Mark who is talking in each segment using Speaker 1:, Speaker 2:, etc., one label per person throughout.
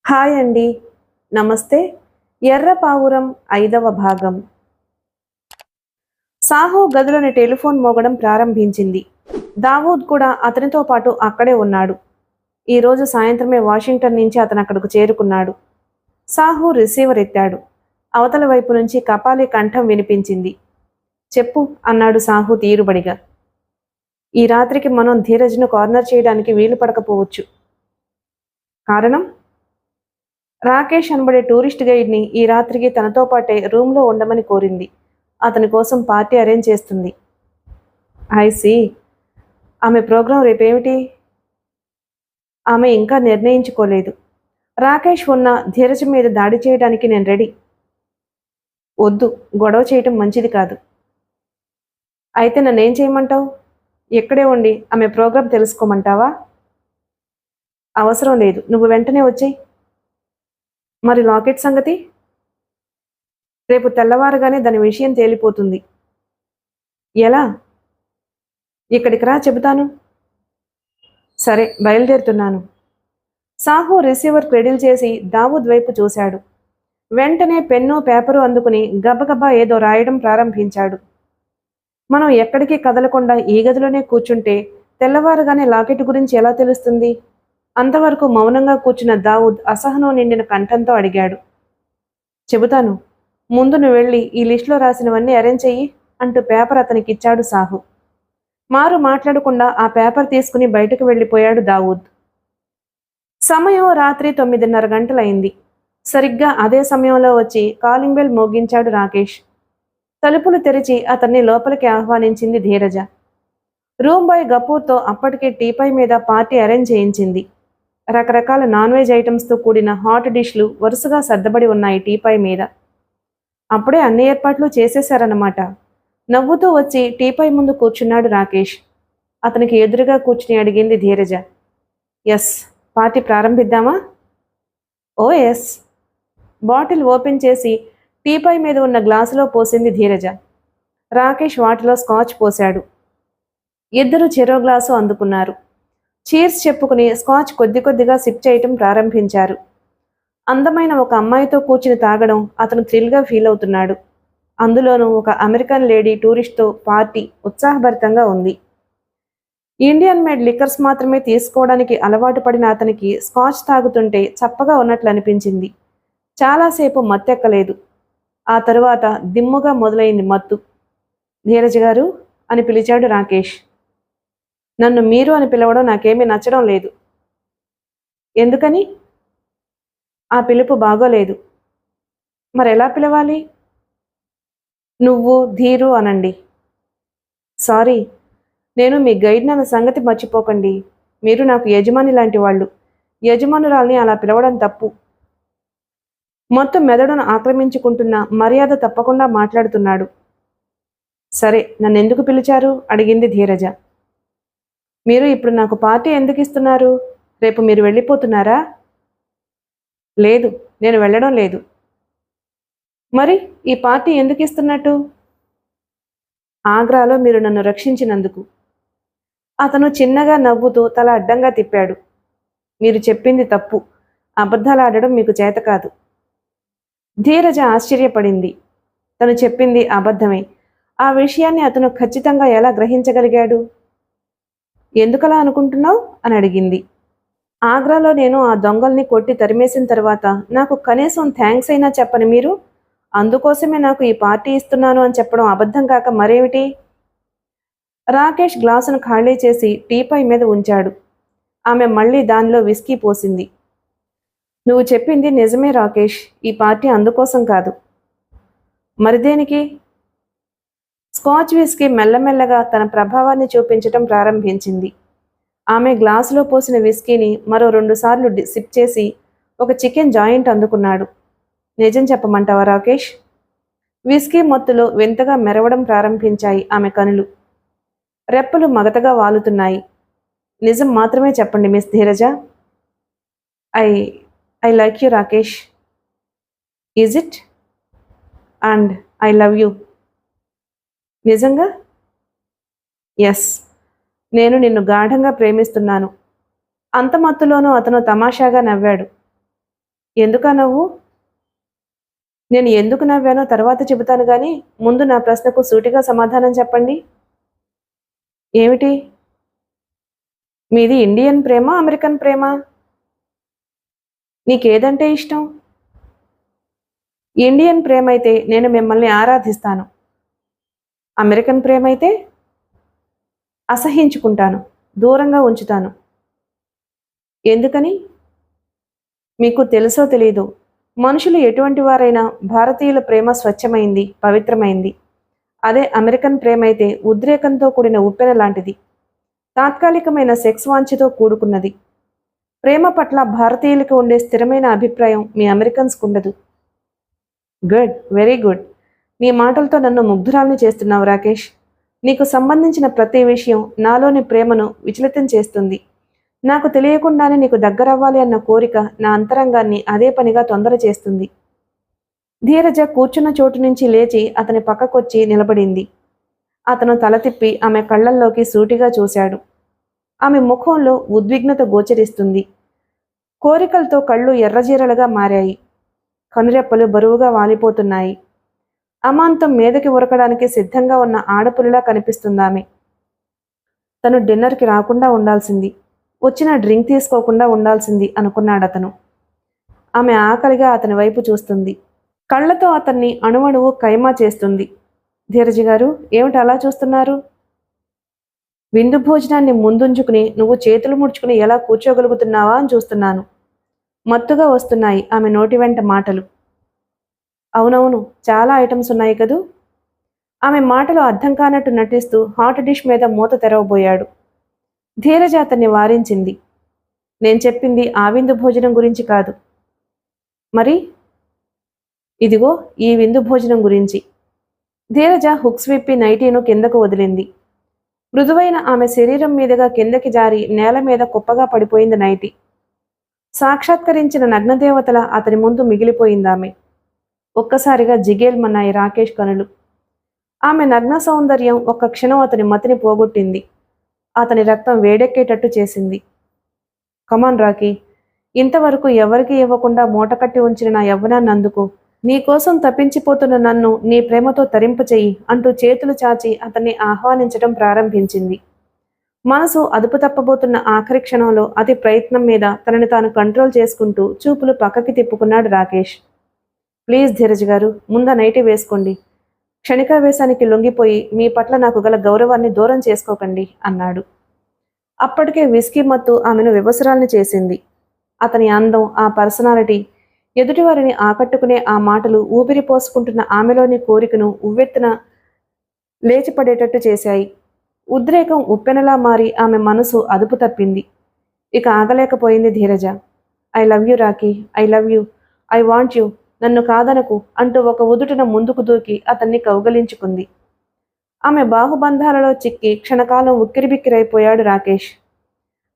Speaker 1: Hi అండి. నమస్తే. ఎర్ర పావురం 5వ భాగం. సాహు గదిలోని టెలిఫోన్ మోగడం ప్రారంభించింది. దావూద్ కూడా అతనితో పాటు అక్కడే ఉన్నాడు. ఈరోజు సాయంత్రమే వాషింగ్టన్ నుంచి అతను అక్కడకు చేరుకున్నాడు. సాహు రిసీవర్ ఎత్తాడు. అవతల వైపు నుంచి కపాలి కంఠం వినిపించింది. చెప్పు అన్నాడు సాహు తీరుబడిగా. ఈ రాత్రికి మనం ధీరజ్ను కార్నర్ చేయడానికి వీలు పడకపోవచ్చు. కారణం? రాకేష్ అనబడే టూరిస్ట్ గైడ్ని ఈ రాత్రికి తనతో పాటే రూమ్లో ఉండమని కోరింది. అతని కోసం పార్టీ అరేంజ్ చేస్తుంది. ఐసి. ఆమె ప్రోగ్రాం రేపేమిటి? ఆమె ఇంకా నిర్ణయించుకోలేదు. రాకేష్ ఉన్న ధీరజ్ మీద దాడి చేయడానికి నేను రెడీ. వద్దు, గొడవ చేయటం మంచిది కాదు. అయితే నన్నేం చేయమంటావు? ఎక్కడే ఉండి ఆమె ప్రోగ్రాం తెలుసుకోమంటావా? అవసరం లేదు, నువ్వు వెంటనే వచ్చేయి. మరి లాకెట్ సంగతి? రేపు తెల్లవారుగానే దాని విషయం తేలిపోతుంది. ఎలా? ఇక్కడికి రా, చెబుతాను. సరే, బయలుదేరుతున్నాను. సాహు రిసీవర్ క్రెడిల్ చేసి దావూద్ వైపు చూశాడు. వెంటనే పెన్ను పేపరు అందుకుని గబగబా ఏదో రాయడం ప్రారంభించాడు. మనం ఎక్కడికి కదలకుండా ఈ గదిలోనే కూర్చుంటే తెల్లవారుగానే లాకెట్ గురించి ఎలా తెలుస్తుంది? అంతవరకు మౌనంగా కూర్చున్న దావూద్ అసహనం నిండిన కంఠంతో అడిగాడు. చెబుతాను, ముందు నువ్వు వెళ్ళి ఈ లిస్టులో రాసినవన్నీ అరేంజ్ చెయ్యి అంటూ పేపర్ అతనికి ఇచ్చాడు సాహు. మారు మాట్లాడకుండా ఆ పేపర్ తీసుకుని బయటకు వెళ్ళిపోయాడు దావూద్. సమయం రాత్రి 9:30 గంటలైంది. సరిగ్గా అదే సమయంలో వచ్చి కాలింగ్ బెల్ మోగించాడు రాకేష్. తలుపులు తెరిచి అతన్ని లోపలికి ఆహ్వానించింది ధీరజ. రూమ్ బాయ్ గపూర్తో అప్పటికే టీపై మీద పార్టీ అరేంజ్ చేయించింది. రకరకాల నాన్ వెజ్ ఐటమ్స్తో కూడిన హాట్ డిష్లు వరుసగా సర్దబడి ఉన్నాయి టీపై మీద. అప్పుడే అన్ని ఏర్పాట్లు చేసేశారన్నమాట. నవ్వుతూ వచ్చి టీపై ముందు కూర్చున్నాడు రాకేష్. అతనికి ఎదురుగా కూర్చుని అడిగింది ధీరజ. ఎస్, పార్టీ ప్రారంభిద్దామా? Oh yes. బాటిల్ ఓపెన్ చేసి టీపై మీద ఉన్న గ్లాసులో పోసింది ధీరజ. రాకేష్ వాటిలో స్కాచ్ పోశాడు. ఇద్దరు చెరో గ్లాసు అందుకున్నారు. చీర్స్ చెప్పుకుని స్కాచ్ కొద్ది కొద్దిగా సిప్ చేయటం ప్రారంభించారు. అందమైన ఒక అమ్మాయితో కూర్చుని తాగడం అతను థ్రిల్గా ఫీల్ అవుతున్నాడు. అందులోనూ ఒక అమెరికన్ లేడీ టూరిస్ట్తో పార్టీ ఉత్సాహభరితంగా ఉంది. ఇండియన్ మేడ్ లిక్కర్స్ మాత్రమే తీసుకోవడానికి అలవాటు పడిన అతనికి స్కాచ్ తాగుతుంటే చప్పగా ఉన్నట్లు అనిపించింది. చాలాసేపు మత్తెక్కలేదు. ఆ తరువాత దిమ్ముగా మొదలైంది మత్తు. ధీరజ్ గారు అని పిలిచాడు రాకేష్. నన్ను మీరు అని పిలవడం నాకేమీ నచ్చడం లేదు. ఎందుకని? ఆ పిలుపు బాగోలేదు. మరెలా పిలవాలి? నువ్వు ధీరు అనండి. సారీ, నేను మీ గైడ్ అన్న సంగతి మర్చిపోకండి. మీరు నాకు యజమాని లాంటి వాళ్ళు. యజమానురాల్ని అలా పిలవడం తప్పు. మొత్తం మెదడును ఆక్రమించుకుంటున్న మర్యాద తప్పకుండా మాట్లాడుతున్నాడు. సరే, నన్నెందుకు పిలిచారు? అడిగింది ధీరజ. మీరు ఇప్పుడు నాకు పార్టీ ఎందుకు ఇస్తున్నారు? రేపు మీరు వెళ్ళిపోతున్నారా? లేదు, నేను వెళ్ళడం లేదు. మరి ఈ పార్టీ ఎందుకు ఇస్తున్నట్టు? ఆగ్రాలో మీరు నన్ను రక్షించినందుకు. అతను చిన్నగా నవ్వుతూ తల అడ్డంగా తిప్పాడు. మీరు చెప్పింది తప్పు. అబద్ధాలాడడం మీకు చేత కాదు. ధీరజ ఆశ్చర్యపడింది. తను చెప్పింది అబద్ధమే. ఆ విషయాన్ని అతను ఖచ్చితంగా ఎలా గ్రహించగలిగాడు? ఎందుకలా అనుకుంటున్నావు అని అడిగింది. ఆగ్రాలో నేను ఆ దొంగల్ని కొట్టి తరిమేసిన తర్వాత నాకు కనీసం థ్యాంక్స్ అయినా చెప్పని మీరు అందుకోసమే నాకు ఈ పార్టీ ఇస్తున్నాను అని చెప్పడం అబద్ధం కాక మరేమిటి? రాకేష్ గ్లాసును ఖాళీ చేసి టీపై మీద ఉంచాడు. ఆమె మళ్ళీ దానిలో విస్కీ పోసింది. నువ్వు చెప్పింది నిజమే రాకేష్, ఈ పార్టీ అందుకోసం కాదు. మరి దేనికి? స్కాచ్ విస్కీ మెల్లమెల్లగా తన ప్రభావాన్ని చూపించటం ప్రారంభించింది. ఆమె గ్లాసులో పోసిన విస్కీని మరో 2 సార్లు సిప్ చేసి ఒక చికెన్ జాయింట్ అందుకున్నాడు. నిజం చెప్పమంటావా రాకేష్? విస్కీ మత్తులో వింతగా మెరవడం ప్రారంభించాయి ఆమె కనులు. రెప్పలు మగతగా వాలుతున్నాయి. నిజం మాత్రమే చెప్పండి miss ధీరజ. I I like you Rakesh. Is it? And I love you. నిజంగా? ఎస్, నేను నిన్ను గాఢంగా ప్రేమిస్తున్నాను. అంత మత్తులోనూ అతను తమాషాగా నవ్వాడు. ఎందుకా నవ్వు? నేను ఎందుకు నవ్వానో తర్వాత చెబుతాను గాని ముందు నా ప్రశ్నకు సూటిగా సమాధానం చెప్పండి. ఏమిటి? మీది ఇండియన్ ప్రేమ, అమెరికన్ ప్రేమ? నీకేదంటే ఇష్టం? ఇండియన్ ప్రేమైతే నేను మిమ్మల్ని ఆరాధిస్తాను. అమెరికన్ ప్రేమైతే అసహ్యించుకుంటాను, దూరంగా ఉంచుతాను. ఎందుకని? మీకు తెలుసో తెలీదో, మనుషులు ఎటువంటి వారైనా భారతీయుల ప్రేమ స్వచ్ఛమైంది, పవిత్రమైంది. అదే అమెరికన్ ప్రేమైతే ఉద్రేకంతో కూడిన ఉప్పెన లాంటిది, తాత్కాలికమైన సెక్స్ వాంఛతో కూడుకున్నది. ప్రేమ పట్ల భారతీయులకు ఉండే స్థిరమైన అభిప్రాయం మీ అమెరికన్స్కు ఉండదు. Good, very good. నీ మాటలతో నన్ను ముగ్ధురాల్ని చేస్తున్నావు రాకేష్. నీకు సంబంధించిన ప్రతి విషయం నాలోని ప్రేమను విచలితం చేస్తుంది. నాకు తెలియకుండానే నీకు దగ్గరవ్వాలి అన్న కోరిక నా అంతరంగాన్ని అదే పనిగా తొందర చేస్తుంది. ధీరజ కూర్చున్న చోటు నుంచి లేచి అతని పక్కకొచ్చి నిలబడింది. అతను తల తిప్పి ఆమె కళ్ళల్లోకి సూటిగా చూశాడు. ఆమె ముఖంలో ఉద్విగ్నత గోచరిస్తుంది. కోరికలతో కళ్ళు ఎర్రజీరలుగా మారాయి. కనురెప్పలు బరువుగా వాలిపోతున్నాయి. అమాంతం మీదకి ఉరకడానికి సిద్ధంగా ఉన్న ఆడపులిలా కనిపిస్తుందామె. తను డిన్నర్కి రాకుండా ఉండాల్సింది, వచ్చిన డ్రింక్ తీసుకోకుండా ఉండాల్సింది అనుకున్నాడతను. ఆమె ఆకలిగా అతని వైపు చూస్తుంది. కళ్ళతో అతన్ని అణువణువు కైమా చేస్తుంది. ధీరజి గారు, ఏమిటి అలా చూస్తున్నారు? విందు భోజనాన్ని ముందుంచుకుని నువ్వు చేతులు ముడుచుకుని ఎలా కూర్చోగలుగుతున్నావా అని చూస్తున్నాను. మత్తుగా వస్తున్నాయి ఆమె నోటి వెంట మాటలు. అవునవును, చాలా ఐటమ్స్ ఉన్నాయి కదూ. ఆమె మాటలు అర్థం కానట్టు నటిస్తూ హాట్ డిష్ మీద మూత తెరవబోయాడు. ధీరజ అతన్ని వారించింది. నేను చెప్పింది ఆ విందు భోజనం గురించి కాదు. మరి? ఇదిగో ఈ విందు భోజనం గురించి. ధీరజ హుక్స్ విప్పి నైటీను కిందకు వదిలింది. మృదువైన ఆమె శరీరం మీదుగా కిందకి జారి నేల మీద కుప్పగా పడిపోయింది నైటీ. సాక్షాత్కరించిన నగ్నదేవతల అతని ముందు మిగిలిపోయిందామె. ఒక్కసారిగా జిగేల్మన్నాయి రాకేష్ కనులు. ఆమె నగ్న సౌందర్యం ఒక్క క్షణం అతని మతిని పోగొట్టింది. అతని రక్తం వేడెక్కేటట్టు చేసింది. కమాన్ రాకీ, ఇంతవరకు ఎవరికి ఇవ్వకుండా మూటకట్టి ఉంచిన నా యవ్వనాన్ని అందుకు. నీకోసం తప్పించిపోతున్న నన్ను నీ ప్రేమతో తరింపచెయ్యి అంటూ చేతులు చాచి అతన్ని ఆహ్వానించడం ప్రారంభించింది. మనసు అదుపు తప్పబోతున్న ఆఖరి క్షణంలో అతి ప్రయత్నం మీద తనని తాను కంట్రోల్ చేసుకుంటూ చూపులు పక్కకి తిప్పుకున్నాడు రాకేష్. ప్లీజ్ ధీరజ్ గారు, ముంద నైటీ వేసుకోండి. క్షణికావేశానికి లొంగిపోయి మీ పట్ల నాకు గల గౌరవాన్ని దూరం చేసుకోకండి అన్నాడు. అప్పటికే విస్కీ మత్తు ఆమెను వివసరాల్ని చేసింది. అతని అందం, ఆ పర్సనాలిటీ, ఎదుటివారిని ఆకట్టుకునే ఆ మాటలు ఊపిరి పోసుకుంటున్న ఆమెలోని కోరికను ఉవ్వెత్తున లేచిపడేటట్టు చేశాయి. ఉద్రేకం ఉప్పెనలా మారి ఆమె మనసు అదుపు తప్పింది. ఇక ఆగలేకపోయింది Dheeraja. I love you Rocky, I love you, I want you, నన్ను కాదనకు అంటూ ఒక ఉదుటున ముందుకు దూకి అతన్ని కౌగలించుకుంది. ఆమె బాహుబంధాలలో చిక్కి క్షణకాలం ఉక్కిరిబిక్కిరైపోయాడు రాకేష్.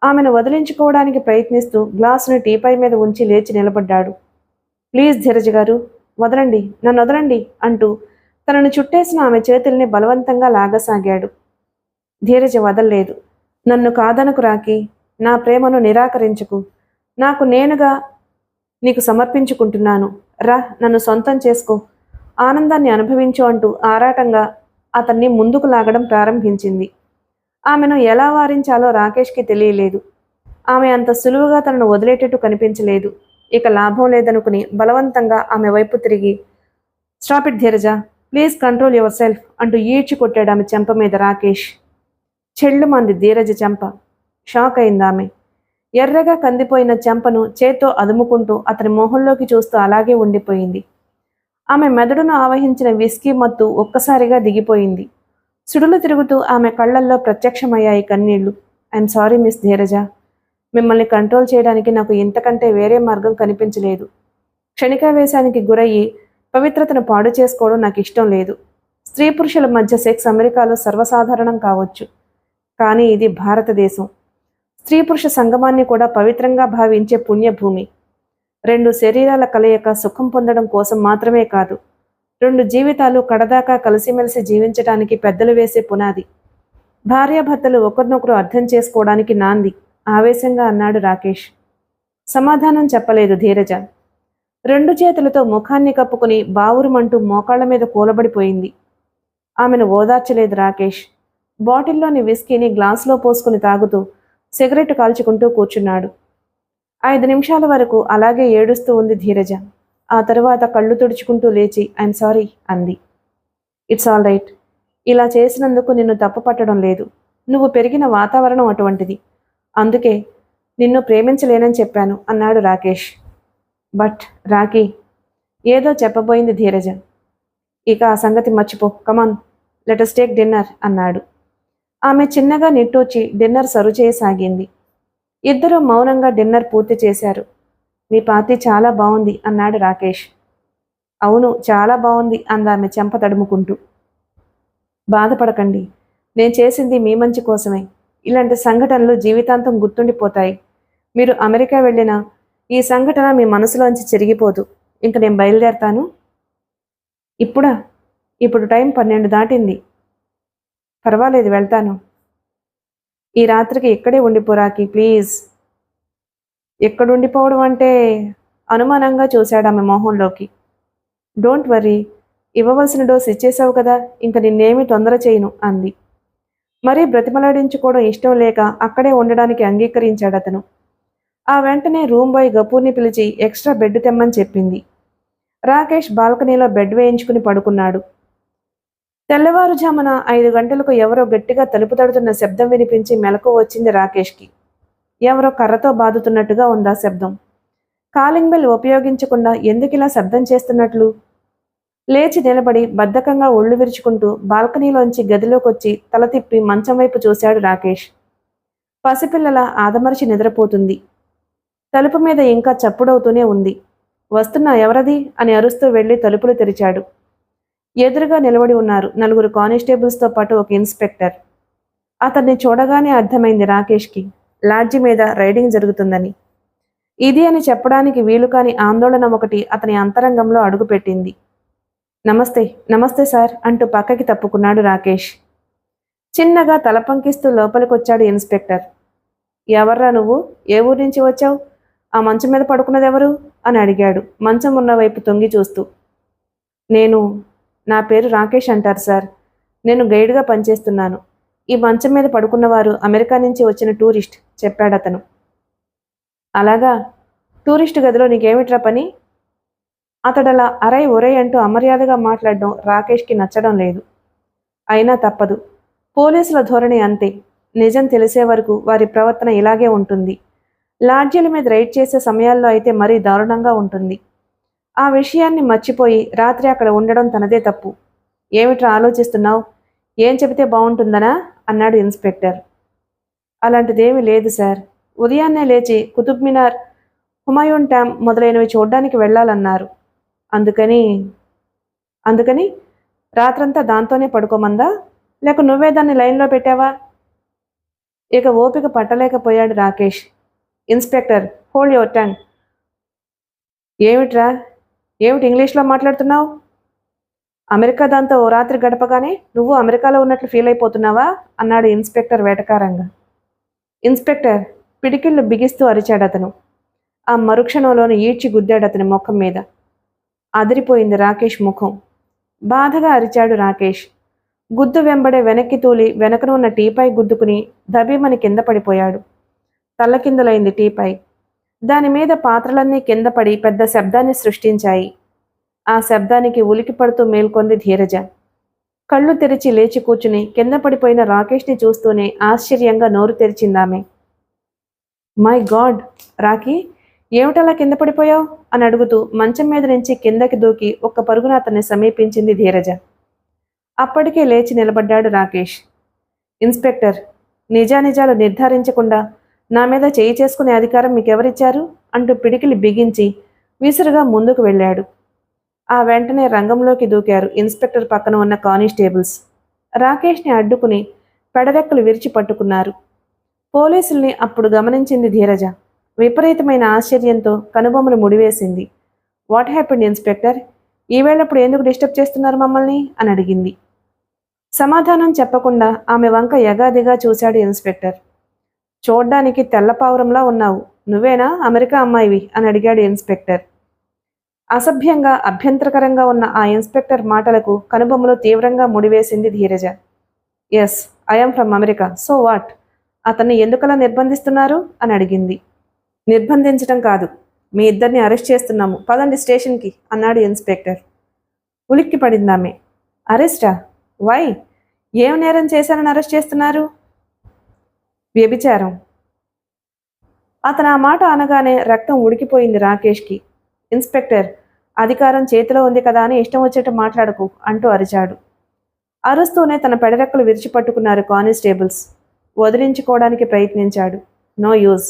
Speaker 1: ఆమెను వదిలించుకోవడానికి ప్రయత్నిస్తూ గ్లాసుని టీపై మీద ఉంచి లేచి నిలబడ్డాడు. ప్లీజ్ ధీరజ్ గారు, వదలండి, నన్ను వదలండి అంటూ తనను చుట్టేసిన ఆమె చేతుల్ని బలవంతంగా లాగసాగాడు. ధీరజ వదల్లేదు. నన్ను కాదనకు రాకీ, నా ప్రేమను నిరాకరించకు, నాకు నేనుగా నీకు సమర్పించుకుంటున్నాను, రా నన్ను సొంతం చేసుకో, ఆనందాన్ని అనుభవించు అంటూ ఆరాటంగా అతన్ని ముందుకు లాగడం ప్రారంభించింది. ఆమెను ఎలా వారించాలో రాకేష్కి తెలియలేదు. ఆమె అంత సులువుగా తనను వదిలేటట్టు కనిపించలేదు. ఇక లాభం లేదనుకుని బలవంతంగా ఆమె వైపు తిరిగి, stop it ధీరజ, please control your self అంటూ ఈడ్చి కొట్టాడు ఆమె చెంప మీద రాకేష్. చెళ్ళుమంది ధీరజ చెంప. షాక్ అయిందామె. ఎర్రగా కందిపోయిన చెంపను చేత్తో అదుముకుంటూ అతని మొహంలోకి చూస్తూ అలాగే ఉండిపోయింది. ఆమె మెదడును ఆవహించిన విస్కీ మత్తు ఒక్కసారిగా దిగిపోయింది. సుడులు తిరుగుతూ ఆమె కళ్ళల్లో ప్రత్యక్షమయ్యాయి కన్నీళ్లు. ఐఎమ్ సారీ మిస్ ధీరజ, మిమ్మల్ని కంట్రోల్ చేయడానికి నాకు ఇంతకంటే వేరే మార్గం కనిపించలేదు. క్షణికావేశానికి గురయ్యి పవిత్రతను పాడు చేసుకోవడం నాకు ఇష్టం లేదు. స్త్రీ పురుషుల మధ్య సెక్స్ అమెరికాలో సర్వసాధారణం కావచ్చు, కానీ ఇది భారతదేశం. స్త్రీ పురుష సంగమాన్ని కూడా పవిత్రంగా భావించే పుణ్యభూమి. 2 శరీరాల కలయిక సుఖం పొందడం కోసం మాత్రమే కాదు, 2 జీవితాలు కడదాకా కలిసిమెలిసి జీవించడానికి పెద్దలు వేసే పునాది. భార్యాభర్తలు ఒకరినొకరు అర్థం చేసుకోవడానికి నాంది, ఆవేశంగా అన్నాడు రాకేష్. సమాధానం చెప్పలేదు ధీరజ. రెండు చేతులతో ముఖాన్ని కప్పుకుని బావురుమంటూ మోకాళ్ల మీద కూలబడిపోయింది. ఆమెను ఓదార్చలేదు రాకేష్. బాటిల్లోని విస్కీని గ్లాసులో పోసుకుని తాగుతూ సిగరెట్ కాల్చుకుంటూ కూర్చున్నాడు. 5 నిమిషాల వరకు అలాగే ఏడుస్తూ ఉంది ధీరజ. ఆ తరువాత కళ్ళు తుడుచుకుంటూ లేచి ఐఎమ్ సారీ అంది. It's all right. ఇలా చేసినందుకు నిన్ను తప్పు పట్టడం లేదు. నువ్వు పెరిగిన వాతావరణం అటువంటిది. అందుకే నిన్ను ప్రేమించలేనని చెప్పాను అన్నాడు రాకేష్. బట్ రాకీ, ఏదో చెప్పబోయింది ధీరజ. ఇక ఆ సంగతి మర్చిపో. కమాన్, లెటస్ టేక్ డిన్నర్ అన్నాడు. ఆమె చిన్నగా నిట్టూచి డిన్నర్ సర్వ్ చేయసాగింది. ఇద్దరూ మౌనంగా డిన్నర్ పూర్తి చేశారు. మీ పార్టీ చాలా బాగుంది అన్నాడు రాకేష్. అవును, చాలా బాగుంది అందామె చెంప తడుముకుంటూ. బాధపడకండి, నేను చేసింది మీ మంచి కోసమే. ఇలాంటి సంఘటనలు జీవితాంతం గుర్తుండిపోతాయి. మీరు అమెరికా వెళ్ళినా ఈ సంఘటన మీ మనసులోంచి చెరిగిపోదు. ఇంక నేను బయలుదేరతాను. ఇప్పుడా? ఇప్పుడు టైం 12 దాటింది. పర్వాలేదు, వెళ్తాను. ఈ రాత్రికి ఇక్కడే ఉండిపోరాకి ప్లీజ్. ఎక్కడుండిపోవడం అంటే? అనుమానంగా చూశాడు ఆమె మొహంలోకి. డోంట్ వర్రీ, ఇవ్వవలసిన డోస్ ఇచ్చేసావు కదా, ఇంక నిన్నేమీ తొందర చేయను అంది. మరీ బ్రతిమలాడించుకోవడం ఇష్టం లేక అక్కడే ఉండడానికి అంగీకరించాడు అతను. ఆ వెంటనే రూమ్ బాయ్ గపూర్ని పిలిచి ఎక్స్ట్రా బెడ్ తెమ్మని చెప్పింది. రాకేష్ బాల్కనీలో బెడ్ వేయించుకుని పడుకున్నాడు. తెల్లవారుజామున 5 గంటలకు ఎవరో గట్టిగా తలుపు తడుతున్న శబ్దం వినిపించి మెలకు వచ్చింది రాకేష్కి. ఎవరో కర్రతో బాదుతున్నట్టుగా ఉందా శబ్దం. కాలింగ్ బెల్ ఉపయోగించకుండా ఎందుకిలా శబ్దం చేస్తున్నట్లు? లేచి నిలబడి బద్ధకంగా ఒళ్ళు విరుచుకుంటూ బాల్కనీలోంచి గదిలోకొచ్చి తల తిప్పి మంచం వైపు చూశాడు రాకేష్. పసిపిల్లల ఆదమర్చి నిద్రపోతుంది. తలుపు మీద ఇంకా చప్పుడవుతూనే ఉంది. వస్తున్నా, ఎవరది అని అరుస్తూ వెళ్లి తలుపులు తెరిచాడు. ఎదురుగా నిలబడి ఉన్నారు 4 కానిస్టేబుల్స్తో పాటు ఒక ఇన్స్పెక్టర్. అతన్ని చూడగానే అర్థమైంది రాకేష్కి లాడ్జి మీద రైడింగ్ జరుగుతుందని. ఇది అని చెప్పడానికి వీలుకాని ఆందోళన ఒకటి అతని అంతరంగంలో అడుగుపెట్టింది. నమస్తే, నమస్తే సార్ అంటూ పక్కకి తప్పుకున్నాడు రాకేష్. చిన్నగా తలపంకిస్తూ లోపలికొచ్చాడు ఇన్స్పెక్టర్. ఎవర్రా నువ్వు? ఏ ఊరి నుంచి వచ్చావు? ఆ మంచం మీద పడుకున్నదెవరు అని అడిగాడు మంచం ఉన్న వైపు తొంగి చూస్తూ. నా పేరు రాకేష్ అంటారు సార్. నేను గైడ్గా పనిచేస్తున్నాను. ఈ మంచం మీద పడుకున్నవారు అమెరికా నుంచి వచ్చిన టూరిస్ట్ చెప్పాడతను. అలాగా, టూరిస్ట్ గదిలో నీకేమిట్రా పని? అతడలా అరై ఒరై అంటూ అమర్యాదగా మాట్లాడడం రాకేష్కి నచ్చడం లేదు. అయినా తప్పదు. పోలీసుల ధోరణి అంతే. నిజం తెలిసే వరకు వారి ప్రవర్తన ఇలాగే ఉంటుంది. లాడ్జీల మీద రైడ్ చేసే సమయాల్లో అయితే మరీ దారుణంగా ఉంటుంది. ఆ విషయాన్ని మర్చిపోయి రాత్రి అక్కడ ఉండడం తనదే తప్పు. ఏమిట్రా ఆలోచిస్తున్నావు? ఏం చెబితే బాగుంటుందనా అన్నాడు ఇన్స్పెక్టర్. అలాంటిదేమీ లేదు సార్. ఉదయాన్నే లేచి కుతుబ్ మినార్, హుమాయూన్ డ్యామ్ మొదలైనవి చూడ్డానికి వెళ్ళాలన్నారు. అందుకని రాత్రంతా దాంతోనే పడుకోమందా, లేక నువ్వే దాన్ని లైన్లో పెట్టావా? ఇక ఓపిక పట్టలేకపోయాడు Rakesh. Inspector, hold your tongue. ఏమిట్రా, ఏమిటి ఇంగ్లీష్లో మాట్లాడుతున్నావు? అమెరికా దాంతో ఓ రాత్రి గడపగానే నువ్వు అమెరికాలో ఉన్నట్లు ఫీల్ అయిపోతున్నావా అన్నాడు ఇన్స్పెక్టర్ వేటకారంగా. ఇన్స్పెక్టర్ పిడికిళ్ళు బిగిస్తూ అరిచాడతను. ఆ మరుక్షణంలోనే ఈడ్చి గుద్దాడతని ముఖం మీద. అదిరిపోయింది రాకేష్ ముఖం. బాధగా అరిచాడు రాకేష్. గుద్దు వెంబడే వెనక్కి తూలి వెనకను ఉన్న టీపై గుద్దుకుని దబీమని కింద పడిపోయాడు. తల్లకిందులైంది టీపై. దానిమీద పాత్రలన్నీ కింద పడి పెద్ద శబ్దాన్ని సృష్టించాయి. ఆ శబ్దానికి ఉలికి పడుతూ మేల్కొంది ధీరజ. కళ్ళు తెరిచి లేచి కూర్చుని కింద పడిపోయిన రాకేష్ని చూస్తూనే ఆశ్చర్యంగా నోరు తెరిచిందామె. మై గాడ్ రాకీ, ఏమిటలా కింద పడిపోయావు అని అడుగుతూ మంచం మీద నుంచి కిందకి దూకి ఒక్క పరుగున అతన్ని సమీపించింది ధీరజ. అప్పటికే లేచి నిలబడ్డాడు రాకేష్. ఇన్స్పెక్టర్, నిజానిజాలు నిర్ధారించకుండా నా మీద చేయి చేసుకునే అధికారం మీకెవరిచ్చారు అంటూ పిడికిలి బిగించి విసురుగా ముందుకు వెళ్ళాడు. ఆ వెంటనే రంగంలోకి దూకారు ఇన్స్పెక్టర్ పక్కన ఉన్న కానిస్టేబుల్స్. రాకేష్ని అడ్డుకుని పెడరెక్కలు విరిచి పట్టుకున్నారు. పోలీసుల్ని అప్పుడు గమనించింది ధీరజ. విపరీతమైన ఆశ్చర్యంతో కనుబొమ్మలు ముడివేసింది. What happened inspector? ఈవేళప్పుడు ఎందుకు డిస్టర్బ్ చేస్తున్నారు మమ్మల్ని అని అడిగింది. సమాధానం చెప్పకుండా ఆమె వంక యగాదిగా చూశాడు ఇన్స్పెక్టర్. చూడ్డానికి తెల్లపావురంలా ఉన్నావు. నువ్వేనా అమెరికా అమ్మాయివి అని అడిగాడు ఇన్స్పెక్టర్. అసభ్యంగా అభ్యంతరకరంగా ఉన్న ఆ ఇన్స్పెక్టర్ మాటలకు కనుబొమ్మలు తీవ్రంగా ముడివేసింది Dheeraja. Yes, I'm from America, so what? అతన్ని ఎందుకలా నిర్బంధిస్తున్నారు అని అడిగింది. నిర్బంధించటం కాదు, మీ ఇద్దరిని అరెస్ట్ చేస్తున్నాము, పదండి స్టేషన్కి అన్నాడు ఇన్స్పెక్టర్. ఉలిక్కి పడిందామె. అరెస్టా? వై? ఏం నేరం చేశారని అరెస్ట్ చేస్తున్నారు? వ్యభిచారం. అతను ఆ మాట అనగానే రక్తం ఉడికిపోయింది రాకేష్కి. ఇన్స్పెక్టర్, అధికారం చేతిలో ఉంది కదా అని ఇష్టం వచ్చేట్టు మాట్లాడకు అంటూ అరిచాడు. అరుస్తూనే తన పెడరెక్కలు విరిచిపట్టుకున్నారు కానిస్టేబుల్స్. వదిలించుకోవడానికి ప్రయత్నించాడు. No use.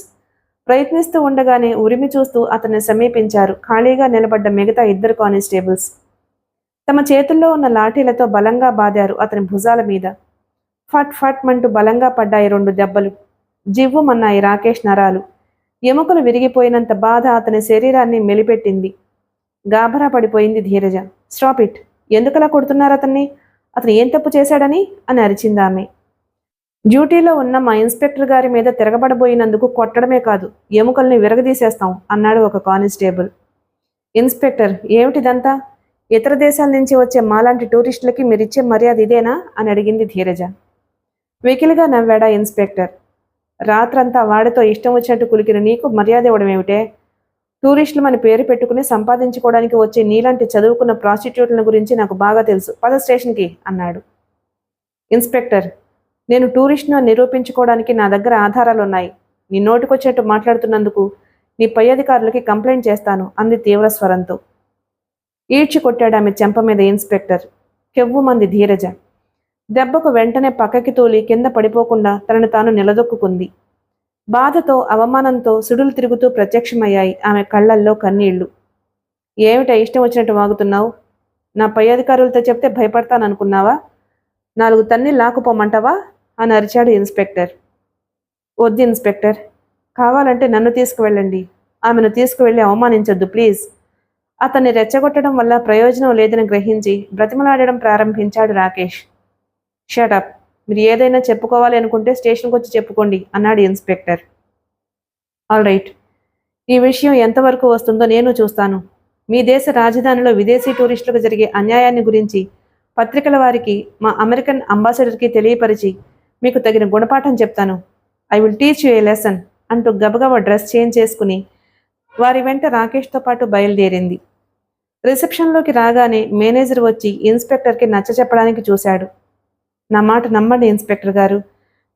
Speaker 1: ప్రయత్నిస్తూ ఉండగానే ఉరిమి చూస్తూ అతన్ని సమీపించారు ఖాళీగా నిలబడ్డ మిగతా ఇద్దరు కానిస్టేబుల్స్. తమ చేతుల్లో ఉన్న లాఠీలతో బలంగా బాదారు అతని భుజాల మీద. ఫట్ ఫట్ మంటూ బలంగా పడ్డాయి 2 దెబ్బలు. జివ్వుమన్నాయి రాకేష్ నరాలు. ఎముకలు విరిగిపోయినంత బాధ అతని శరీరాన్ని మెలిపెట్టింది. గాభరా పడిపోయింది ధీరజ. Stop it! ఎందుకలా కొడుతున్నారు అతన్ని? అతను ఏం తప్పు చేశాడని అని అరిచిందామె. డ్యూటీలో ఉన్న మా ఇన్స్పెక్టర్ గారి మీద తిరగబడబోయినందుకు కొట్టడమే కాదు, ఎముకల్ని విరగదీసేస్తాం అన్నాడు ఒక కానిస్టేబుల్. ఇన్స్పెక్టర్, ఏమిటిదంతా? ఇతర దేశాల నుంచి వచ్చే మాలాంటి టూరిస్టులకి మీరిచ్చే మర్యాద ఇదేనా అని అడిగింది ధీరజ. వెకిలిగా నవ్వాడా ఇన్స్పెక్టర్. రాత్రంతా వాడితో ఇష్టం వచ్చినట్టు కులికిన నీకు మర్యాద ఇవ్వడం ఏమిటే? టూరిస్టులు మన పేరు పెట్టుకుని సంపాదించుకోవడానికి వచ్చే నీలాంటి చదువుకున్న ప్రాస్టిట్యూట్ల గురించి నాకు బాగా తెలుసు, పద స్టేషన్కి అన్నాడు. ఇన్స్పెక్టర్, నేను టూరిస్ట్ను నిరూపించుకోవడానికి నా దగ్గర ఆధారాలు ఉన్నాయి. నీ నోటికొచ్చినట్టు మాట్లాడుతున్నందుకు నీ పై అధికారులకి కంప్లైంట్ చేస్తాను అంది తీవ్ర స్వరంతో. ఈడ్చి కొట్టాడు ఆమె చెంప మీద ఇన్స్పెక్టర్. కెవ్వుమంది ధీరజ. దెబ్బకు వెంటనే పక్కకి తూలి కింద పడిపోకుండా తనను తాను నిలదొక్కుంది. బాధతో అవమానంతో సుడులు తిరుగుతూ ప్రత్యక్షమయ్యాయి ఆమె కళ్ళల్లో కన్నీళ్లు. ఏమిటా ఇష్టం వచ్చినట్టు వాగుతున్నావు? నా పై అధికారులతో చెప్తే భయపడతాననుకున్నావా? 4 తన్ని లాక్కుపోమంటావా అని అరిచాడు ఇన్స్పెక్టర్. వద్దు ఇన్స్పెక్టర్, కావాలంటే నన్ను తీసుకువెళ్ళండి, ఆమెను తీసుకువెళ్ళి అవమానించొద్దు ప్లీజ్. అతన్ని రెచ్చగొట్టడం వల్ల ప్రయోజనం లేదని గ్రహించి బ్రతిమలాడడం ప్రారంభించాడు రాకేష్. షటప్! మీరు ఏదైనా చెప్పుకోవాలి అనుకుంటే స్టేషన్కి వచ్చి చెప్పుకోండి అన్నాడు ఇన్స్పెక్టర్. ఆల్ రైట్, ఈ విషయం ఎంతవరకు వస్తుందో నేను చూస్తాను. మీ దేశ రాజధానిలో విదేశీ టూరిస్టులకు జరిగే అన్యాయాన్ని గురించి పత్రికల వారికి, మా అమెరికన్ అంబాసిడర్కి తెలియపరిచి మీకు తగిన గుణపాఠం చెప్తాను. I will teach you A lesson అంటూ గబగబా డ్రెస్ చేంజ్ చేసుకుని వారి వెంట రాకేష్తో పాటు బయలుదేరింది. రిసెప్షన్లోకి రాగానే మేనేజర్ వచ్చి ఇన్స్పెక్టర్కి నచ్చచెప్పడానికి చూశాడు. నా మాట నమ్మండి ఇన్స్పెక్టర్ గారు,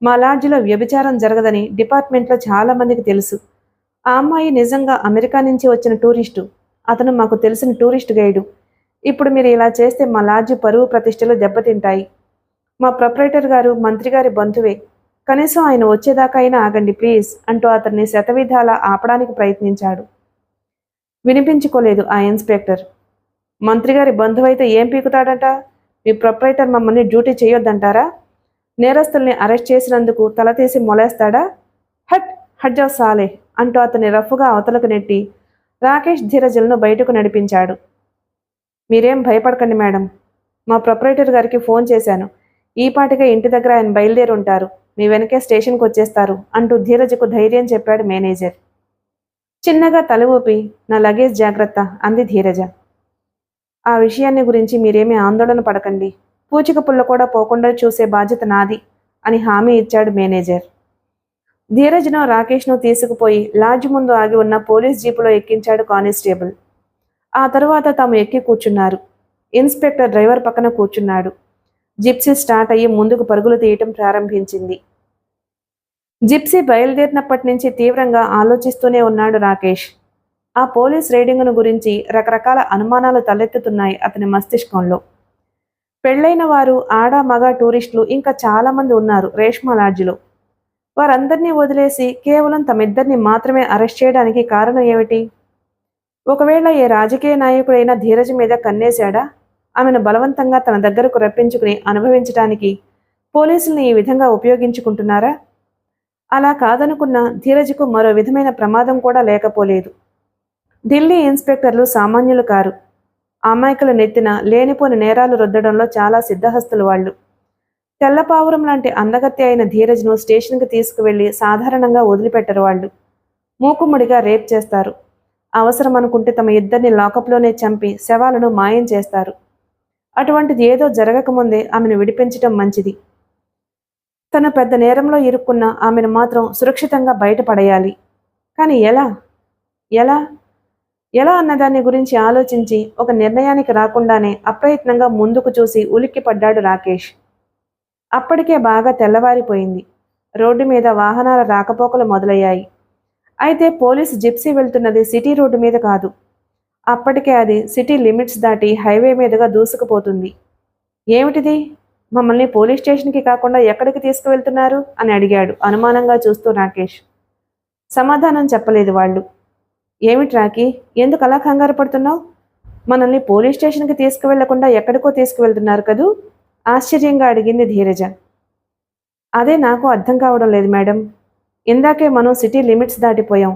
Speaker 1: మా లాడ్జిలో వ్యభిచారం జరగదని డిపార్ట్మెంట్లో చాలామందికి తెలుసు. ఆ అమ్మాయి నిజంగా అమెరికా నుంచి వచ్చిన టూరిస్టు. అతను మాకు తెలిసిన టూరిస్ట్ గైడు. ఇప్పుడు మీరు ఇలా చేస్తే మా లాడ్జి పరువు ప్రతిష్టలు దెబ్బతింటాయి. మా ప్రొపరేటర్ గారు మంత్రి గారి బంధువే. కనీసం ఆయన వచ్చేదాకా అయినా ఆగండి ప్లీజ్ అంటూ అతన్ని శతవిధాలా ఆపడానికి ప్రయత్నించాడు. వినిపించుకోలేదు ఆ ఇన్స్పెక్టర్. మంత్రిగారి బంధువైతే ఏం పీకుతాడట? మీ ప్రొపరేటర్ మమ్మల్ని డ్యూటీ చేయొద్దంటారా? నేరస్తుల్ని అరెస్ట్ చేసినందుకు తల తీసి మొలేస్తాడా? హట్ హడ్జా సాలే అంటూ అతన్ని రఫ్గా అవతలకు నెట్టి రాకేష్ ధీరజలను బయటకు నడిపించాడు. మీరేం భయపడకండి మేడం, మా ప్రొపరేటర్ గారికి ఫోన్ చేశాను. ఈ పాటిగా ఇంటి దగ్గర ఆయన బయలుదేరి ఉంటారు. మీ వెనకే స్టేషన్కి వచ్చేస్తారు అంటూ ధీరజకు ధైర్యం చెప్పాడు మేనేజర్. చిన్నగా తల ఊపి నా లగేజ్ జాగ్రత్త అంది ధీరజ. ఆ విషయాన్ని గురించి మీరేమీ ఆందోళన పడకండి, పూచిక పుల్ల కూడా పోకుండా చూసే బాధ్యత నాది అని హామీ ఇచ్చాడు మేనేజర్. ధీరజ్ను రాకేష్ను తీసుకుపోయి లాడ్జ్ ముందు ఆగి ఉన్న పోలీస్ జీపులో ఎక్కించాడు కానిస్టేబుల్. ఆ తరువాత తాము ఎక్కి కూర్చున్నారు. ఇన్స్పెక్టర్ డ్రైవర్ పక్కన కూర్చున్నాడు. జిప్సీ స్టార్ట్ అయ్యి ముందుకు పరుగులు తీయటం ప్రారంభించింది. జిప్సీ బయలుదేరినప్పటి నుంచి తీవ్రంగా ఆలోచిస్తూనే ఉన్నాడు రాకేష్. ఆ పోలీస్ రైడింగ్ను గురించి రకరకాల అనుమానాలు తలెత్తుతున్నాయి అతని మస్తిష్కంలో. పెళ్లైన వారు, ఆడ మగ టూరిస్టులు ఇంకా చాలామంది ఉన్నారు రేష్మా లాడ్జిలో. వారందరినీ వదిలేసి కేవలం తమిద్దరిని మాత్రమే అరెస్ట్ చేయడానికి కారణం ఏమిటి? ఒకవేళ ఏ రాజకీయ నాయకుడైనా ధీరజ్ మీద కన్నేశాడా? ఆమెను బలవంతంగా తన దగ్గరకు రప్పించుకుని అనుభవించడానికి పోలీసుల్ని ఈ విధంగా ఉపయోగించుకుంటున్నారా? అలా కాదనుకున్న ధీరజ్కు మరో విధమైన ప్రమాదం కూడా లేకపోలేదు. ఢిల్లీ ఇన్స్పెక్టర్లు సామాన్యులు కారు. అమాయకుల నెత్తిన లేనిపోని నేరాలు రుద్దడంలో చాలా సిద్ధహస్తులు వాళ్ళు. తెల్లపావురం లాంటి అందగత్తి అయిన ధీరజ్ను స్టేషన్కి తీసుకువెళ్లి సాధారణంగా వదిలిపెట్టరు వాళ్ళు. మూకుమ్మడిగా రేప్ చేస్తారు. అవసరం అనుకుంటే తమ ఇద్దరిని లాకప్లోనే చంపి శవాలను మాయం చేస్తారు. అటువంటిది ఏదో జరగకముందే ఆమెను విడిపించటం మంచిది. తను పెద్ద నేరంలో ఇరుక్కున్న ఆమెను మాత్రం సురక్షితంగా బయటపడేయాలి. కానీ ఎలా ఎలా ఎలా అన్నదాన్ని గురించి ఆలోచించి ఒక నిర్ణయానికి రాకుండానే అప్రయత్నంగా ముందుకు చూసి ఉలిక్కిపడ్డాడు రాకేష్. అప్పటికే బాగా తెల్లవారిపోయింది. రోడ్డు మీద వాహనాల రాకపోకలు మొదలయ్యాయి. అయితే పోలీసు జిప్సీ వెళ్తున్నది సిటీ రోడ్డు మీద కాదు. అప్పటికే అది సిటీ లిమిట్స్ దాటి హైవే మీదుగా దూసుకుపోతుంది. ఏమిటిది? మమ్మల్ని పోలీస్ స్టేషన్కి కాకుండా ఎక్కడికి తీసుకువెళ్తున్నారు అని అడిగాడు అనుమానంగా చూస్తూ రాకేష్. సమాధానం చెప్పలేదు వాళ్ళు. ఏమిటి రాకీ, ఎందుకు అలా కంగారు పడుతున్నావు? మనల్ని పోలీస్ స్టేషన్కి తీసుకువెళ్లకుండా ఎక్కడికో తీసుకువెళ్తున్నారు కదూ? ఆశ్చర్యంగా అడిగింది ధీరజ. అదే నాకు అర్థం కావడం లేదు మేడం. ఇందాకే మనం సిటీ లిమిట్స్ దాటిపోయాం.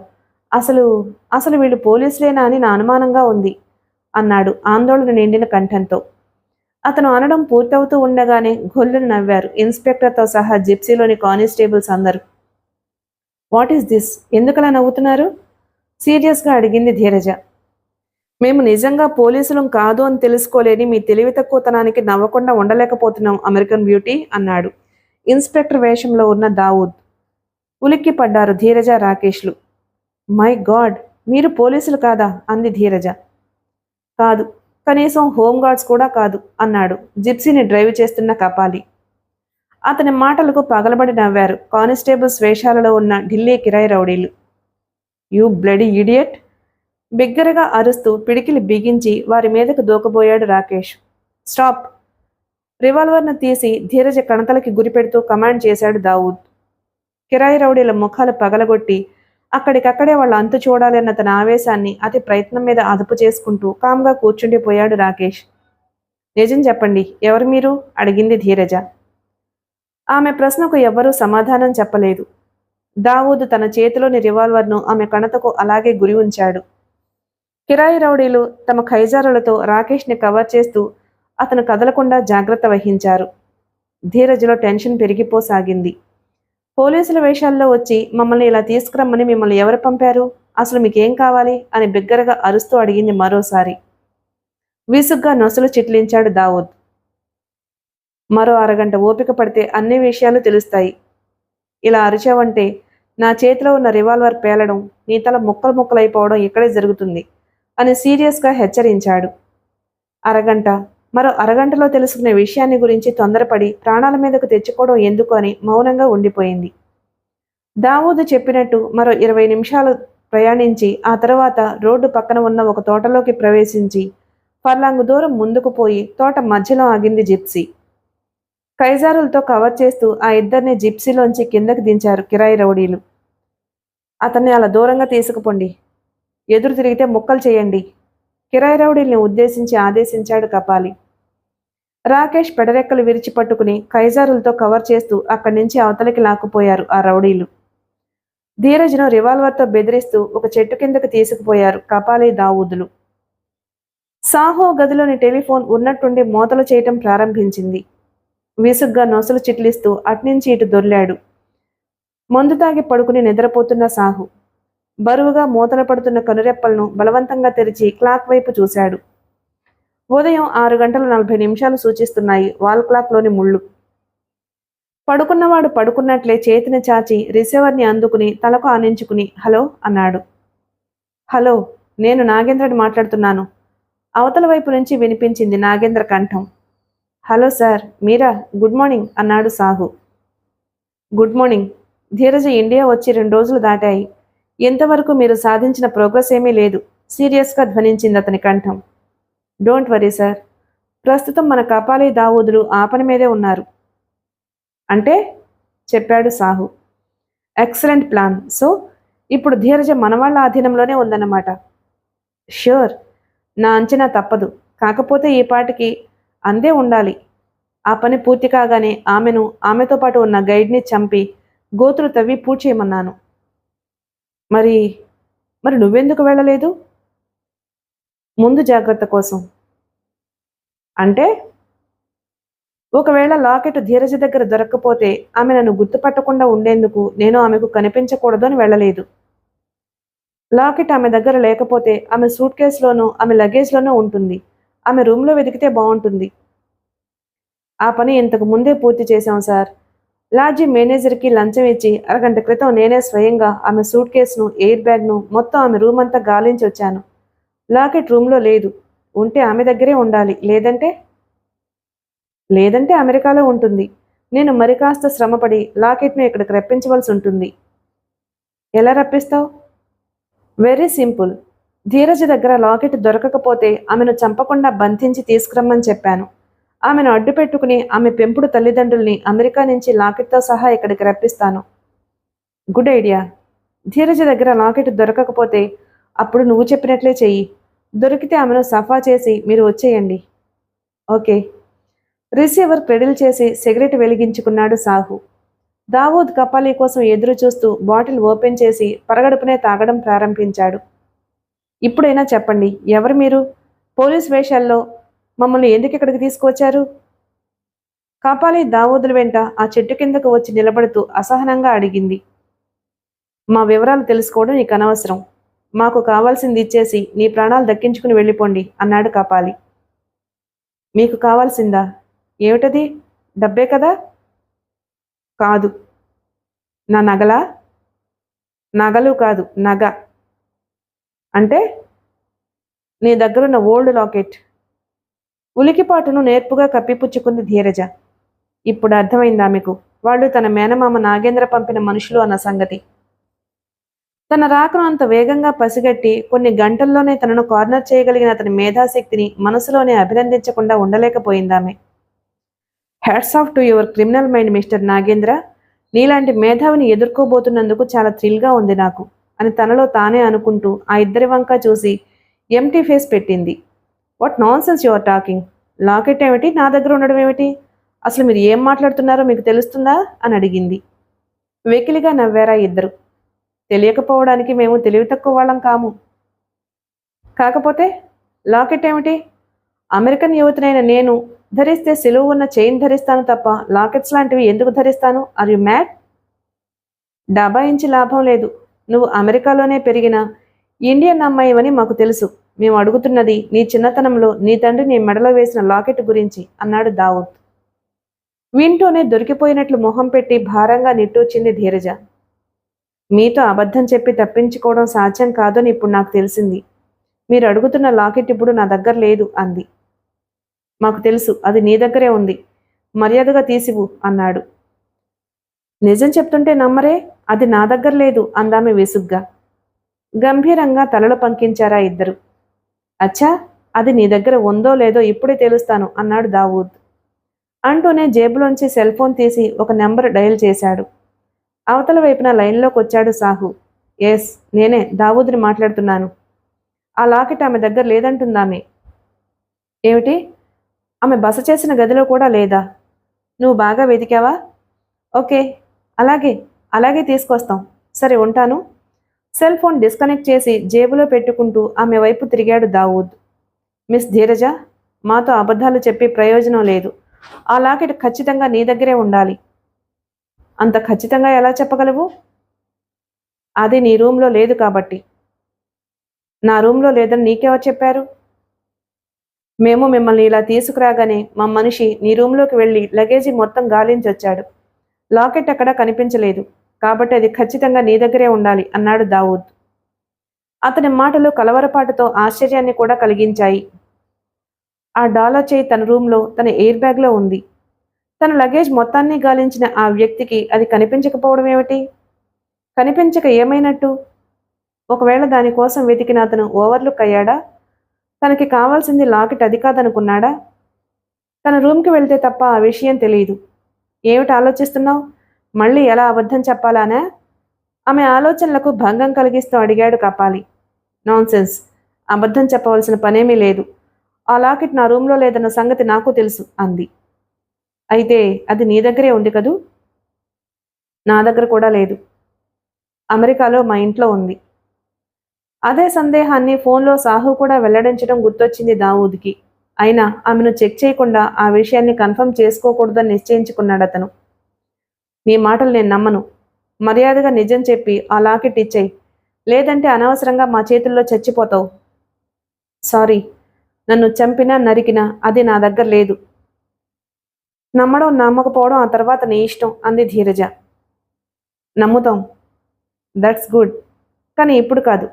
Speaker 1: అసలు అసలు వీళ్ళు పోలీసులేనా అని నా అనుమానంగా ఉంది అన్నాడు ఆందోళన నిండిన కంఠంతో. అతను అనడం పూర్తవుతూ ఉండగానే గొల్లును నవ్వారు ఇన్స్పెక్టర్తో సహా జిప్సీలోని కానిస్టేబుల్స్ అందరూ. What is this? ఎందుకలా నవ్వుతున్నారు? సీరియస్గా అడిగింది ధీరజ. మేము నిజంగా పోలీసులం కాదు అని తెలుసుకోలేని మీ తెలివి తక్కువతనానికి నవ్వకుండా ఉండలేకపోతున్నాం అమెరికన్ బ్యూటీ అన్నాడు ఇన్స్పెక్టర్ వేషంలో ఉన్న దావూద్. ఉలిక్కి పడ్డారు ధీరజ, రాకేష్లు. మై గాడ్, మీరు పోలీసులు కాదా అంది ధీరజ. కాదు, కనీసం హోంగార్డ్స్ కూడా కాదు అన్నాడు జిప్సీని డ్రైవ్ చేస్తున్న కపాలి. అతని మాటలకు పగలబడి నవ్వారు కానిస్టేబుల్స్ వేషాలలో ఉన్న ఢిల్లీ కిరాయి రౌడీలు. You bloody idiot! బిగ్గరగా అరుస్తూ పిడికిలి బిగించి వారి మీదకు దూకబోయాడు రాకేష్. స్టాప్! రివాల్వర్ను తీసి ధీరజ కణతలకి గురిపెడుతూ కమాండ్ చేశాడు దావూద్. కిరాయి రౌడీల ముఖాలు పగలగొట్టి అక్కడికక్కడే వాళ్ళ అంతు చూడాలన్న తన ఆవేశాన్ని అతి ప్రయత్నం మీద అదుపు చేసుకుంటూ కామ్గా కూర్చుండిపోయాడు రాకేష్. నిజం చెప్పండి, ఎవరు మీరు? అడిగింది ధీరజ. ఆమె ప్రశ్నకు ఎవ్వరూ సమాధానం చెప్పలేదు. దావూద్ తన చేతిలోని రివాల్వర్ను ఆమె కణతకు అలాగే గురి ఉంచాడు. కిరాయి రౌడీలు తమ ఖైజారులతో రాకేష్ని కవర్ చేస్తూ అతను కదలకుండా జాగ్రత్త వహించారు. ధీరజలో టెన్షన్ పెరిగిపోసాగింది. పోలీసుల వేషాల్లో వచ్చి మమ్మల్ని ఇలా తీసుకురమ్మని మిమ్మల్ని ఎవరు పంపారు? అసలు మీకేం కావాలి అని బిగ్గరగా అరుస్తూ అడిగింది మరోసారి. విసుగ్గా నొసలు చిట్లించాడు దావూద్. మరో అరగంట ఓపిక పడితే అన్ని విషయాలు తెలుస్తాయి. ఇలా అరిచావంటే నా చేతిలో ఉన్న రివాల్వర్ పేలడం, నీ తల ముక్కలు ముక్కలైపోవడం ఇక్కడే జరుగుతుంది అని సీరియస్గా హెచ్చరించాడు. మరో అరగంటలో తెలుసుకునే విషయాన్ని గురించి తొందరపడి ప్రాణాల మీదకు తెచ్చుకోవడం ఎందుకు అని మౌనంగా ఉండిపోయింది. దావూదు చెప్పినట్టు మరో 20 నిమిషాలు ప్రయాణించి ఆ తర్వాత రోడ్డు పక్కన ఉన్న ఒక తోటలోకి ప్రవేశించి ఫర్లాంగు దూరం ముందుకు పోయి తోట మధ్యలో ఆగింది జిప్సీ. కైజారులతో కవర్ చేస్తూ ఆ ఇద్దరిని జిప్సీలోంచి కిందకి దించారు కిరాయి రౌడీలు. అతన్ని అలా దూరంగా తీసుకుపోండి, ఎదురు తిరిగితే ముక్కలు చేయండి, కిరాయి రౌడీల్ని ఉద్దేశించి ఆదేశించాడు కపాలి. రాకేష్ పెడరెక్కలు విరిచి పట్టుకుని కైజారులతో కవర్ చేస్తూ అక్కడి నుంచి అవతలికి లాక్కుపోయారు ఆ రౌడీలు. ధీరజ్ను రివాల్వర్తో బెదిరిస్తూ ఒక చెట్టు కిందకు తీసుకుపోయారు కపాలి, దావూదులు. సాహో గదిలోని టెలిఫోన్ ఉన్నట్టుండి మోతలు చేయటం ప్రారంభించింది. విసుగ్గా నొసలు చిట్లిస్తూ అట్నుంచి ఇటు దొర్లాడు. మందు తాగి పడుకుని నిద్రపోతున్న సాహు బరువుగా మూతలు పడుతున్న కనురెప్పలను బలవంతంగా తెరిచి క్లాక్ వైపు చూశాడు. ఉదయం 6:40 సూచిస్తున్నాయి వాల్ క్లాక్లోని ముళ్ళు. పడుకున్నవాడు పడుకున్నట్లే చేతిని చాచి రిసీవర్ని అందుకుని తలకు ఆనించుకుని హలో అన్నాడు. హలో, నేను నాగేంద్రని మాట్లాడుతున్నాను. అవతల వైపు నుంచి వినిపించింది నాగేంద్ర కంఠం. హలో సార్, మీరా? గుడ్ మార్నింగ్ అన్నాడు Sahu. Good morning. Dheeraja India వచ్చి 2 రోజులు దాటాయి. ఇంతవరకు మీరు సాధించిన ప్రోగ్రెస్ ఏమీ లేదు, సీరియస్గా ధ్వనించింది అతని కంఠం. డోంట్ వరీ సార్, ప్రస్తుతం మన కపాలి, దావూదులు ఆ పని మీదే ఉన్నారు. అంటే? చెప్పాడు సాహు. Excellent plan. సో ఇప్పుడు ధీరజ మనవాళ్ల ఆధీనంలోనే ఉందన్నమాట. ష్యూర్, నా అంచనా తప్పదు. కాకపోతే ఈ పాటికి అందే ఉండాలి. ఆ పని పూర్తి కాగానే ఆమెతో పాటు ఉన్న గైడ్ని చంపి గోతులు తవ్వి పూడ్చి చేయమన్నాను. మరి మరి నువ్వెందుకు వెళ్ళలేదు? ముందు జాగ్రత్త కోసం. అంటే? ఒకవేళ లాకెట్ ధీరజ దగ్గర దొరక్కపోతే ఆమె నన్ను గుర్తుపట్టకుండా ఉండేందుకు నేను ఆమెకు కనిపించకూడదు అని వెళ్ళలేదు. లాకెట్ ఆమె దగ్గర లేకపోతే ఆమె సూట్ కేసులోనూ ఆమె లగేజ్లోనూ ఉంటుంది. ఆమె రూమ్లో వెతికితే బాగుంటుంది. ఆ పని ఇంతకు ముందే పూర్తి చేశాం సార్. లాడ్జి మేనేజర్కి లంచం ఇచ్చి అరగంట క్రితం నేనే స్వయంగా ఆమె సూట్ కేసును, ఎయిర్ బ్యాగ్ను మొత్తం ఆమె రూమ్ అంతా గాలించి వచ్చాను. లాకెట్ రూమ్లో లేదు. ఉంటే ఆమె దగ్గరే ఉండాలి. లేదంటే అమెరికాలో ఉంటుంది. నేను మరి కాస్త శ్రమపడి లాకెట్ను ఇక్కడికి రప్పించవలసి ఉంటుంది. ఎలా రప్పిస్తావు? Very simple. ధీరజ దగ్గర లాకెట్ దొరకకపోతే ఆమెను చంపకుండా బంధించి తీసుకురమ్మని చెప్పాను. ఆమెను అడ్డు పెట్టుకుని ఆమె పెంపుడు తల్లిదండ్రుల్ని అమెరికా నుంచి లాకెట్తో సహా ఇక్కడికి రప్పిస్తాను. Good idea. ధీరజ దగ్గర లాకెట్ దొరకకపోతే అప్పుడు నువ్వు చెప్పినట్లే చెయ్యి. దొరికితే ఆమెను సఫా చేసి మీరు వచ్చేయండి. ఓకే. రిసీవర్ క్రెడిల్ చేసి సిగరెట్ వెలిగించుకున్నాడు సాహు. దావూద్ కపాలీ కోసం ఎదురు చూస్తూ బాటిల్ ఓపెన్ చేసి పరగడుపునే తాగడం ప్రారంభించాడు. ఇప్పుడైనా చెప్పండి, ఎవరు మీరు? పోలీస్ వేషాల్లో మమ్మల్ని ఎందుకు ఇక్కడికి తీసుకువచ్చారు? కాపాలి దావూదుల వెంట ఆ చెట్టు కిందకు వచ్చి నిలబడుతూ అసహనంగా అడిగింది. మా వివరాలు తెలుసుకోవడం నీకు అనవసరం. మాకు కావాల్సింది ఇచ్చేసి నీ ప్రాణాలు దక్కించుకుని వెళ్ళిపోండి అన్నాడు కాపాలి. మీకు కావాల్సిందా? ఏమిటది? డబ్బే కదా? కాదు. నా నగలా? నగలు కాదు, నగ. అంటే? నీ దగ్గరున్న ఓల్డ్ లాకెట్. ఉలికిపాటును నేర్పుగా కప్పిపుచ్చుకుంది ధీరజ. ఇప్పుడు అర్థమైందా మీకు? వాళ్ళు తన మేనమామ నాగేంద్ర పంపిన మనుషులు అన్న సంగతి. తన రాకను అంత వేగంగా పసిగట్టి కొన్ని గంటల్లోనే తనను కార్నర్ చేయగలిగిన అతని మేధాశక్తిని మనసులోనే అభినందించకుండా ఉండలేకపోయిందామె. Hats off to your criminal mind mister Nagendra. నీలాంటి మేధావిని ఎదుర్కోబోతున్నందుకు చాలా థ్రిల్గా ఉంది నాకు అని తనలో తానే అనుకుంటూ ఆ ఇద్దరి వంక చూసి ఎంటీ ఫేస్ పెట్టింది. What non sense your talking? Locket ఏమిటి, నా దగ్గర ఉండడం ఏమిటి? అసలు మీరు ఏం మాట్లాడుతున్నారో మీకు తెలుస్తుందా అని అడిగింది. వెకిలిగా నవ్వారా ఇద్దరు. తెలియకపోవడానికి మేము తెలివి తక్కువ వాళ్ళం కాము. కాకపోతే లాకెట్ ఏమిటి? అమెరికన్ యువతినైన నేను ధరిస్తే సిలువు ఉన్న చైన్ ధరిస్తాను తప్ప లాకెట్స్ లాంటివి ఎందుకు ధరిస్తాను? Are you mad? డబాయించి లాభం లేదు. నువ్వు అమెరికాలోనే పెరిగిన ఇండియన్ అమ్మాయివని మాకు తెలుసు. మేము అడుగుతున్నది నీ చిన్నతనంలో నీ తండ్రి నీ మెడలో వేసిన లాకెట్ గురించి అన్నాడు దావూద్. వింటూనే దొరికిపోయినట్లు మొహం పెట్టి భారంగా నిట్టూర్చింది ధీరజ. మీతో అబద్ధం చెప్పి తప్పించుకోవడం సాధ్యం కాదని ఇప్పుడు నాకు తెలిసింది. మీరు అడుగుతున్న లాకెట్ ఇప్పుడు నా దగ్గర లేదు అంది. మాకు తెలుసు, అది నీ దగ్గరే ఉంది. మర్యాదగా తీసివు అన్నాడు. నిజం చెప్తుంటే నమ్మరే. అది నా దగ్గర లేదు అందామె విసుగ్గా. గంభీరంగా తలలు పంకించారా ఇద్దరు. అచ్చా, అది నీ దగ్గర ఉందో లేదో ఇప్పుడే తెలుస్తాను అన్నాడు దావూద్. అంటూనే జేబులోంచి సెల్ ఫోన్ తీసి ఒక నెంబర్ డయల్ చేశాడు. అవతల వైపున లైన్లోకి వచ్చాడు సాహు. ఎస్, నేనే దావూద్ని మాట్లాడుతున్నాను. ఆ లాకెట్ ఆమె దగ్గర లేదంటుందామె. ఏమిటి? ఆమె బస చేసిన గదిలో కూడా లేదా? నువ్వు బాగా వెతికావా? ఓకే, అలాగే అలాగే తీసుకొస్తాం. సరే, ఉంటాను. సెల్ ఫోన్ డిస్కనెక్ట్ చేసి జేబులో పెట్టుకుంటూ ఆమె వైపు తిరిగాడు దావూద్. మిస్ ధీరజ, మాతో అబద్ధాలు చెప్పి ప్రయోజనం లేదు. ఆ లాకెట్ ఖచ్చితంగా నీ దగ్గరే ఉండాలి. అంత ఖచ్చితంగా ఎలా చెప్పగలవు? అది నీ రూమ్లో లేదు కాబట్టి. నా రూమ్లో లేదని నీకెవరు చెప్పారు? మేము మిమ్మల్ని ఇలా తీసుకురాగానే మా మనిషి నీ రూమ్లోకి వెళ్ళి లగేజీ మొత్తం గాలించొచ్చాడు. లాకెట్ ఎక్కడా కనిపించలేదు. కాబట్టి అది ఖచ్చితంగా నీ దగ్గరే ఉండాలి అన్నాడు దావూద్. అతని మాటలు కలవరపాటుతో ఆశ్చర్యాన్ని కూడా కలిగించాయి. ఆ డాలర్ చేయి తన రూమ్లో తన ఎయిర్ బ్యాగ్లో ఉంది. తన లగేజ్ మొత్తాన్ని గాలించిన ఆ వ్యక్తికి అది కనిపించకపోవడం ఏమిటి? కనిపించక ఏమైనట్టు? ఒకవేళ దానికోసం వెతికిన అతను ఓవర్లుక్ అయ్యాడా? తనకి కావాల్సింది లాకెట్ అది కాదనుకున్నాడా? తన రూమ్కి వెళ్తే తప్ప ఆ విషయం తెలియదు. ఏమిటి ఆలోచిస్తున్నావు? మళ్ళీ ఎలా అబద్ధం చెప్పాలానా? ఆమె ఆలోచనలకు భంగం కలిగిస్తూ అడిగాడు కపాలి. నాన్సెన్స్. అబద్ధం చెప్పవలసిన పనేమీ లేదు. ఆ లాకెట్ నా రూమ్లో లేదన్న సంగతి నాకు తెలుసు అంది. అయితే అది నీ దగ్గరే ఉంది కదూ? నా దగ్గర కూడా లేదు. అమెరికాలో మా ఇంట్లో ఉంది. అదే సందేహాన్ని ఫోన్లో సాహు కూడా వెల్లడించడం గుర్తొచ్చింది దావూద్కి. అయినా ఆమెను చెక్ చేయకుండా ఆ విషయాన్ని కన్ఫర్మ్ చేసుకోకూడదని నిశ్చయించుకున్నాడు అతను. నీ మాటలు నేను నమ్మను. మర్యాదగా నిజం చెప్పి ఆ లాకెట్ ఇచ్చేయి. లేదంటే అనవసరంగా మా చేతుల్లో చచ్చిపోతావు. సారీ, నన్ను చంపినా నరికినా అది నా దగ్గర లేదు. నమ్మడం నమ్మకపోవడం ఆ తర్వాత నీ ఇష్టం అంది ధీరజ. నమ్ముతాం. That's good. కానీ ఇప్పుడు కాదు.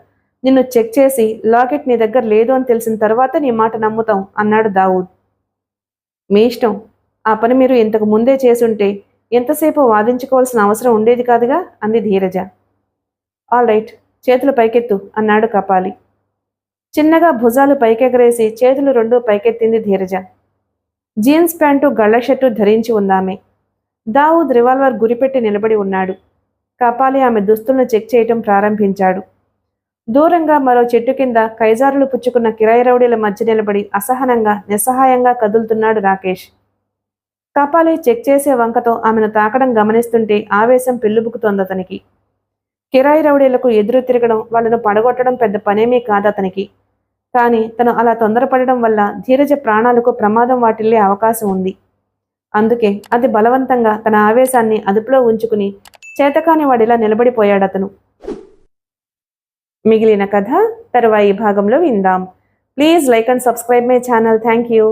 Speaker 1: నిన్ను చెక్ చేసి లాకెట్ నీ దగ్గర లేదు అని తెలిసిన తర్వాత నీ మాట నమ్ముతాం అన్నాడు దావూద్. మీ ఇష్టం. ఆ పని మీరు ఇంతకు ముందే చేసుంటే ఎంతసేపు వాదించుకోవాల్సిన అవసరం ఉండేది కాదుగా అంది ధీరజ. ఆల్ రైట్, చేతులు పైకెత్తు అన్నాడు కపాలి. చిన్నగా భుజాలు పైకెగరేసి చేతులు రెండూ పైకెత్తింది ధీరజ. జీన్స్ ప్యాంటు గళ్ళ షర్టు ధరించి ఉందామె. దావూద్ రివాల్వర్ గురిపెట్టి నిలబడి ఉన్నాడు. కపాలి ఆమె దుస్తులను చెక్ చేయటం ప్రారంభించాడు. దూరంగా మరో చెట్టు కింద కైజారులు పుచ్చుకున్న కిరాయి రౌడీల మధ్య నిలబడి అసహనంగా నిస్సహాయంగా కదులుతున్నాడు రాకేష్. కపాలి చెక్ చేసే వంకతో ఆమెను తాకడం గమనిస్తుంటే ఆవేశం పెళ్ళుబుకుతోందతనికి. కిరాయి రౌడీలకు ఎదురు తిరగడం, వాళ్లను పడగొట్టడం పెద్ద పనేమీ కాదతనికి. కానీ తను అలా తొందరపడడం వల్ల ధీరజ ప్రాణాలకు ప్రమాదం వాటిల్లే అవకాశం ఉంది. అందుకే అది బలవంతంగా తన ఆవేశాన్ని అదుపులో ఉంచుకుని చేతకాని వాడిలా నిలబడిపోయాడతను. మిగిలిన కథ తరువాయి భాగంలో విందాం. Please like and subscribe my channel. Thank you.